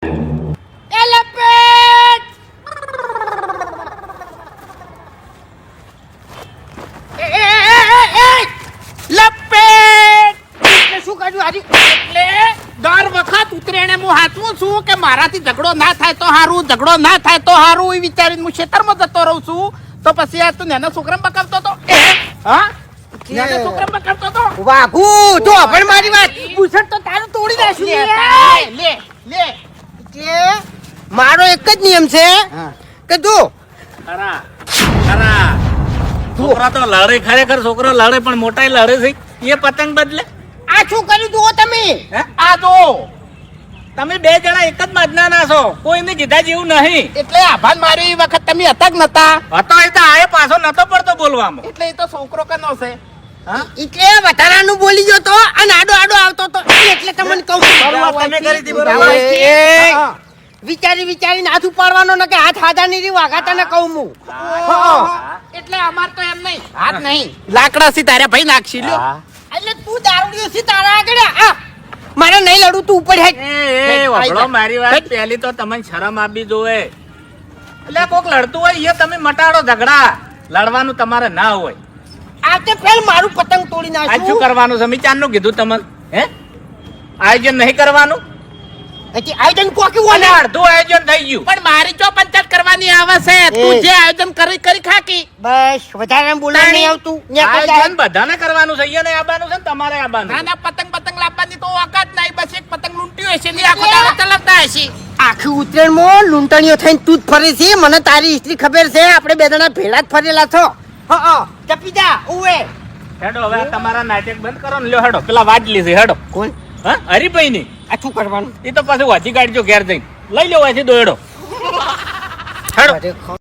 એ લપેટ લપેટ એટલે શું કર્યું આજે? એટલે દર વખત ઉતરેણે હું હાચવું છું કે મારાથી ઝઘડો ના થાય તો હારું, ઝઘડો ના થાય તો હારું એ વિચારીને હું ખેતરમાં જતો રહું છું. તો પછી આ તું નાના છોકરા બકાવતો તો હા નાના છોકરા બકાવતો તો વાઘુ તો પણ મારી વાત પૂછડ તો તારું તોડી નાખ્યું. લે લે કે મારો એક જ નિયમ છે કે તું ખરા ખરા છોકરા તો લડે, ખરેખર છોકરો લડે પણ મોટા લડે છે. એ પતંગ બદલે આ શું કર્યું જુઓ તમે. આ જો તમે બે જણા એક જ મજના છો, કોઈને કીધા જેવું નહીં. એટલે આભાન માર્યો એ વખત તમે હતા જ નતા. હતો એ તો આએ પાછો નતો પડતો બોલવામાં. એટલે એ તો છોકરો કનો છે. એટલે વધારાનું બોલી ગયો તો અને આડો આડો આવતો તો એટલે તમને કહું બરાબર તમે કરી હતી, બરાબર. વિચારી વિચારીને હાથ ઉપાડવાનો ને કે હાથ હાથા ની વાઘા તને કહું હું. એટલે અમાર તો એમ નહીં હાથ નહીં લાકડા થી તારે ભાઈ નાખશી લ્યો. એટલે તું દારૂડિયો છે તારા આગળ આ મારે નહીં લડું તું ઉપર હેડ. એ વફળો મારી વાત પહેલી તો તમને શરમ આપવી જોવે. એટલે કોક લડતું હોય એ તમે મટાડો ઝઘડા, લડવાનું તમારે ના હોય. આ તે પેલ મારું પતંગ તોડી આજ શું નાખ્યું. કરવાનું છે? ચાંદનું કીધું તમને હે આયોજન નહીં કરવાનું હજી આયોજન કોકી અને વોને અડધું આયોજન થઈ ગયું. પણ મારી ચો પંચાયત કરવાની આવે છે. તું જે આયોજન કરી કરી ખાકી બસ વધારે બોલવા નહીં આવતું. ન્યા કોઈ આયોજન બધાને કરવાનું છે. એને આવવાનું છે ને તમારે આવવાનું. ના ના પતંગ પતંગ લાવવાની તો ઓકાત નહીં. બસ એક પતંગ લૂંટ્યું હશે ને આખો દાડો ચલાવતા હશે. આખી ઉત્તરાયણમાં લૂંટણીઓ થઈને તું જ ફરે છે. મને તારી હિસ્ટ્રી ખબર છે. આપણે બે જણા ભેળા જ ફરેલા છો. જપી જા ઉવે. હેડો હવે આ તમારા નાટક બંધ કરો ને. લ્યો હેડો પેલા વાજલી છે હેડો. કોણ હા હરીભાઈ ની. આ શું કરવાનું? એ તો પાછું વાંચી કાઢજો ઘેર જઈને લઈ લેવાય છે દોયડો હેડો. અરે